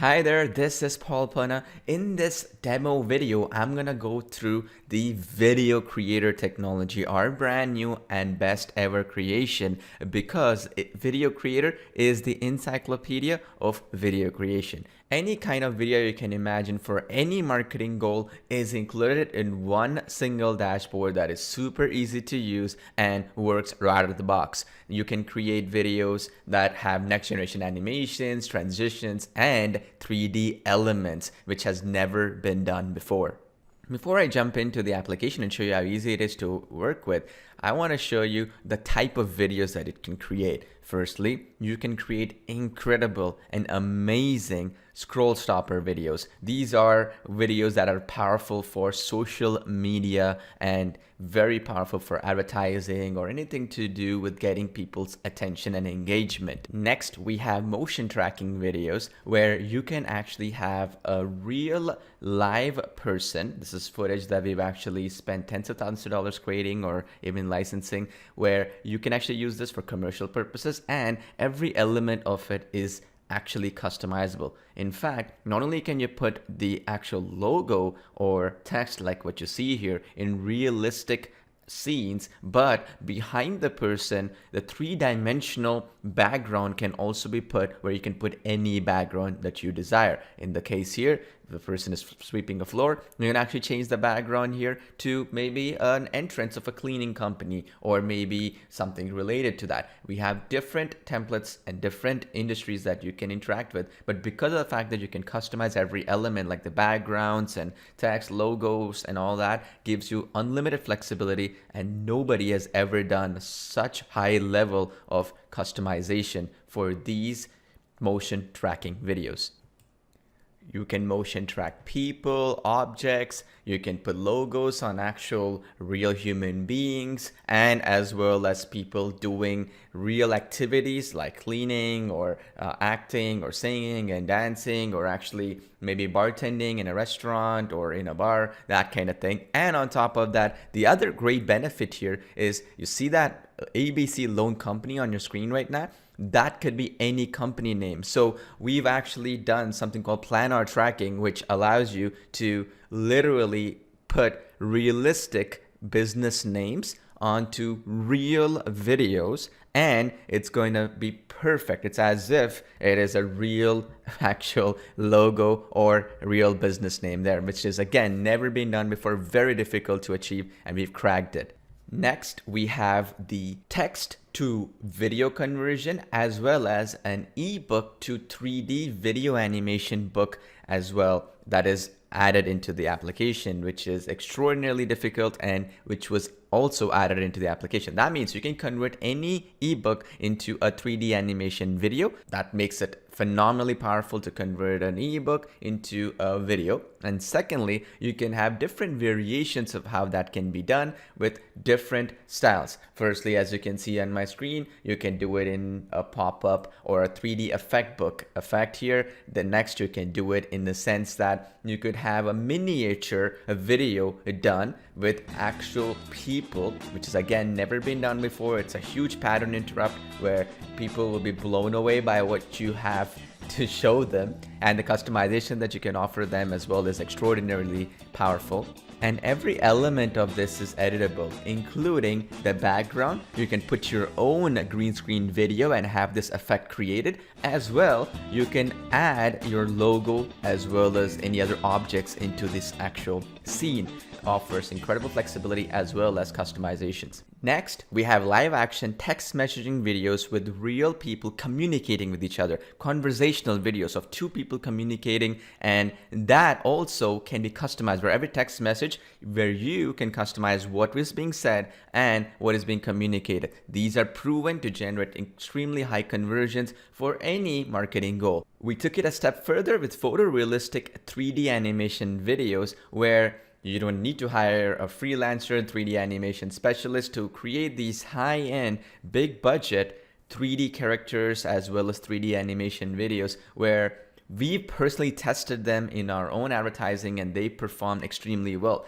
Hi there, this is Paul Pana. In this demo video, I'm gonna go through the Video Creator technology, our brand new and best ever creation, because Video Creator is the encyclopedia of video creation. Any kind of video you can imagine for any marketing goal is included in one single dashboard that is super easy to use and works right out of the box. You can create videos that have next generation animations, transitions, and 3D elements, which has never been done before. Before I jump into the application and show you how easy it is to work with, I want to show you the type of videos that it can create. Firstly, you can create incredible and amazing scroll stopper videos. These are videos that are powerful for social media and very powerful for advertising or anything to do with getting people's attention and engagement. Next, we have motion tracking videos where you can actually have a real live person. This is footage that we've actually spent tens of thousands of dollars creating or even licensing, where you can actually use this for commercial purposes, and every element of it is actually customizable. In fact, not only can you put the actual logo or text like what you see here in realistic scenes, but behind the person, the three-dimensional background can also be put where you can put any background that you desire. In the case here, the person is sweeping a floor, you can actually change the background here to maybe an entrance of a cleaning company or maybe something related to that. We have different templates and different industries that you can interact with, but because of the fact that you can customize every element like the backgrounds and text, logos and all that, gives you unlimited flexibility, and nobody has ever done such high level of customization for these motion tracking videos. You can motion track people, objects, you can put logos on actual real human beings, and as well as people doing real activities like cleaning or acting or singing and dancing, or actually maybe bartending in a restaurant or in a bar, that kind of thing. And on top of that, the other great benefit here is you see that ABC loan company on your screen right now. That could be any company name. So we've actually done something called planar tracking, which allows you to literally put realistic business names onto real videos, and it's going to be perfect. It's as if it is a real actual logo or real business name there, which is again never been done before, very difficult to achieve, and we've cracked it. Next, we have the text to video conversion, as well as an ebook to 3D video animation book as well, that is added into the application, which is extraordinarily difficult and which was also added into the application. That means you can convert any ebook into a 3D animation video. That makes it phenomenally powerful to convert an ebook into a video. And secondly, you can have different variations of how that can be done with different styles. Firstly, as you can see on my screen, you can do it in a pop-up or a 3D effect book effect here. The next, you can do it in the sense that you could have a miniature video done with actual people, which is again never been done before. It's a huge pattern interrupt where people will be blown away by what you have to show them, and the customization that you can offer them as well is extraordinarily powerful. And every element of this is editable, including the background. You can put your own green screen video and have this effect created. As well, you can add your logo as well as any other objects into this actual scene. It offers incredible flexibility as well as customizations. Next, we have live action text messaging videos with real people communicating with each other, conversational videos of two people communicating, and that also can be customized for every text message, where you can customize what is being said and what is being communicated. These are proven to generate extremely high conversions for any marketing goal. We took it a step further with photorealistic 3D animation videos, where you don't need to hire a freelancer 3D animation specialist to create these high-end, big budget 3D characters as well as 3D animation videos, where we personally tested them in our own advertising and they performed extremely well.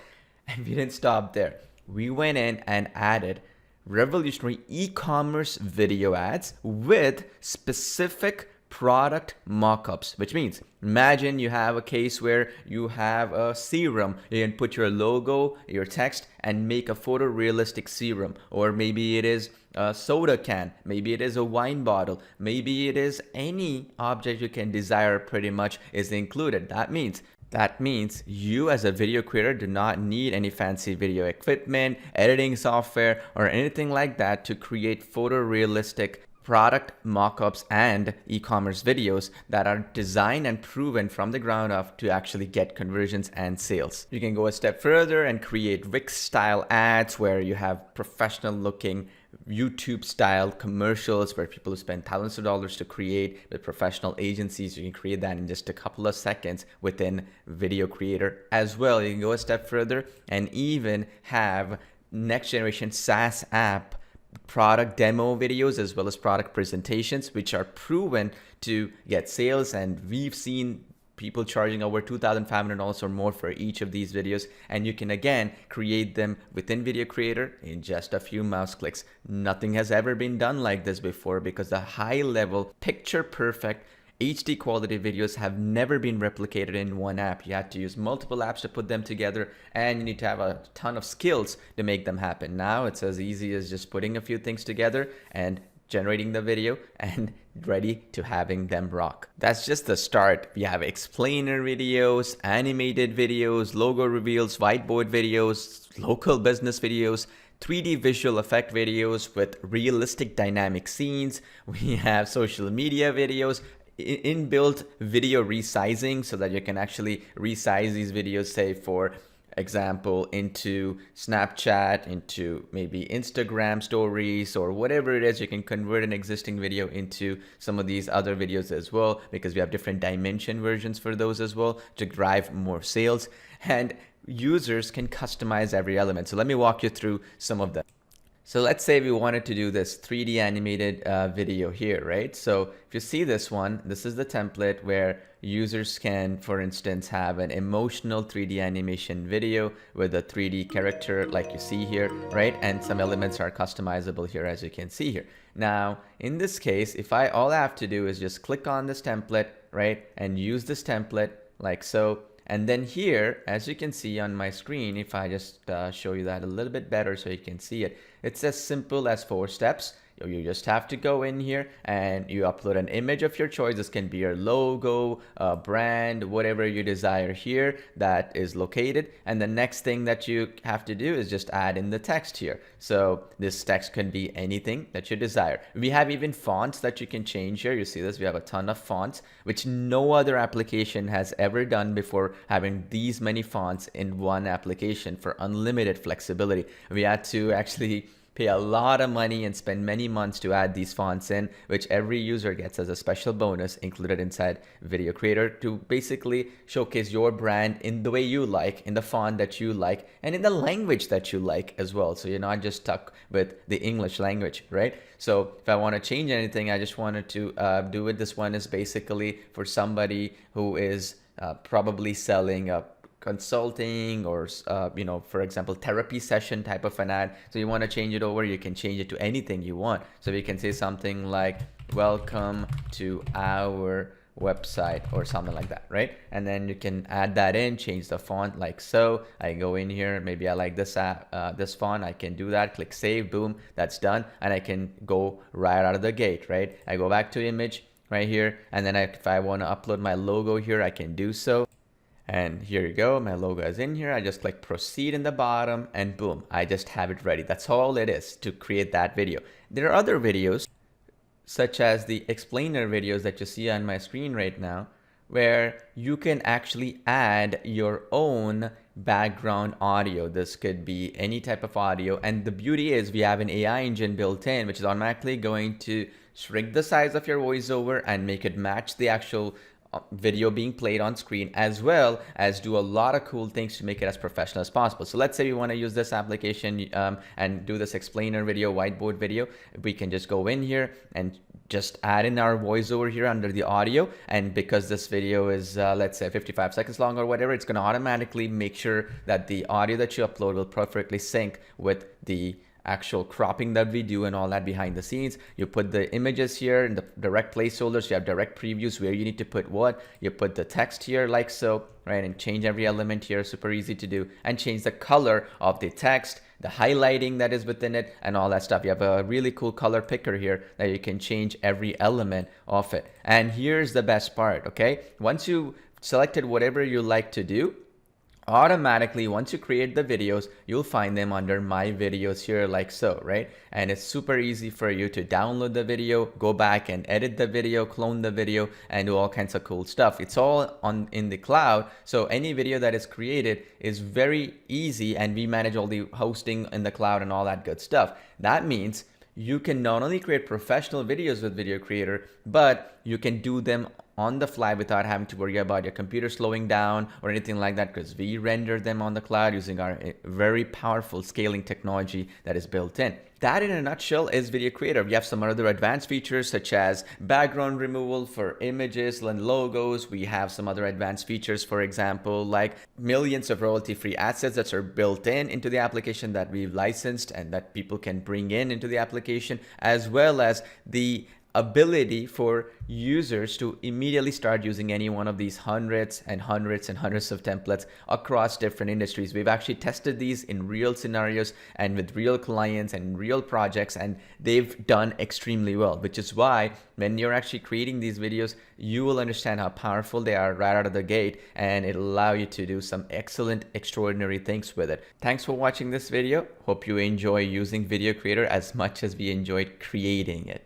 And we didn't stop there. We went in and added revolutionary e-commerce video ads with specific product mockups, which means imagine you have a case where you have a serum. You can put your logo, your text, and make a photorealistic serum. Or maybe it is a soda can, maybe it is a wine bottle, maybe it is any object you can desire pretty much is included. That means you as a video creator do not need any fancy video equipment, editing software, or anything like that to create photorealistic product mockups and e-commerce videos that are designed and proven from the ground up to actually get conversions and sales. You can go a step further and create Wix style ads where you have professional looking YouTube style commercials where people spend thousands of dollars to create with professional agencies. You can create that in just a couple of seconds within Video Creator as well. You can go a step further and even have next generation SaaS app product demo videos as well as product presentations, which are proven to get sales. And we've seen people charging over $2,500 or more for each of these videos. And you can again create them within Video Creator in just a few mouse clicks. Nothing has ever been done like this before because the high level, picture perfect HD quality videos have never been replicated in one app. You have to use multiple apps to put them together, and you need to have a ton of skills to make them happen. Now it's as easy as just putting a few things together and generating the video and ready to having them rock. That's just the start. We have explainer videos, animated videos, logo reveals, whiteboard videos, local business videos, 3D visual effect videos with realistic dynamic scenes. We have social media videos, inbuilt video resizing so that you can actually resize these videos, say for example, into Snapchat, into maybe Instagram stories or whatever it is. You can convert an existing video into some of these other videos as well, because we have different dimension versions for those as well to drive more sales. And users can customize every element. So let me walk you through some of them. So let's say we wanted to do this 3D animated video here, right? So if you see this one, this is the template where users can, for instance, have an emotional 3D animation video with a 3D character like you see here, right? And some elements are customizable here, as you can see here. Now, in this case, if all I have to do is just click on this template, right? And use this template like so. And then here, as you can see on my screen, if I just show you that a little bit better so you can see it, it's as simple as 4 steps. You just have to go in here and you upload an image of your choice. This can be your logo, brand, whatever you desire here that is located. And the next thing that you have to do is just add in the text here. So this text can be anything that you desire. We have even fonts that you can change here. You see this, we have a ton of fonts, which no other application has ever done before, having these many fonts in one application for unlimited flexibility. We had to actually pay a lot of money and spend many months to add these fonts in, which every user gets as a special bonus included inside Video Creator to basically showcase your brand in the way you like, in the font that you like, and in the language that you like as well. So you're not just stuck with the English language, right? So if I want to change anything, I just wanted to do it. This one is basically for somebody who is probably selling a consulting or for example therapy session type of an ad. So you want to change it over, you can change it to anything you want. So we can say something like welcome to our website or something like that, right? And then you can add that in, change the font like so. I go in here, maybe I like this this font, I can do that, click save, boom, that's done. And I can go right out of the gate, right? I go back to image right here, and then if I want to upload my logo here, I can do so. And here you go, my logo is in here. I just click proceed in the bottom and boom, I just have it ready. That's all it is to create that video. There are other videos such as the explainer videos that you see on my screen right now, where you can actually add your own background audio. This could be any type of audio. And the beauty is we have an AI engine built in, which is automatically going to shrink the size of your voiceover and make it match the actual video being played on screen, as well as do a lot of cool things to make it as professional as possible. So let's say we want to use this application and do this explainer video, whiteboard video. We can just go in here and just add in our voiceover here under the audio. And because this video is let's say 55 seconds long or whatever, it's going to automatically make sure that the audio that you upload will perfectly sync with the actual cropping that we do and all that behind the scenes. You put the images here in the direct placeholders. You have direct previews where you need to put what. You put the text here like so, right? And change every element here, super easy to do, and change the color of the text, the highlighting that is within it, and all that stuff. You have a really cool color picker here that you can change every element of it. And here's the best part, okay? Once you selected whatever you like to do, automatically once you create the videos, you'll find them under my videos here like so, right? And it's super easy for you to download the video, go back and edit the video, clone the video, and do all kinds of cool stuff. It's all in the cloud, so any video that is created is very easy, and we manage all the hosting in the cloud and all that good stuff. That means you can not only create professional videos with Video Creator, but you can do them on the fly without having to worry about your computer slowing down or anything like that, because we render them on the cloud using our very powerful scaling technology that is built in. That in a nutshell is Video Creator. We have some other advanced features such as background removal for images and logos. We have some other advanced features, for example, like millions of royalty-free assets that are built into the application that we've licensed and that people can bring into the application, as well as the ability for users to immediately start using any one of these hundreds and hundreds and hundreds of templates across different industries. We've actually tested these in real scenarios and with real clients and real projects, and they've done extremely well, which is why when you're actually creating these videos, you will understand how powerful they are right out of the gate, and it'll allow you to do some excellent, extraordinary things with it. Thanks for watching this video. Hope you enjoy using Video Creator as much as we enjoyed creating it.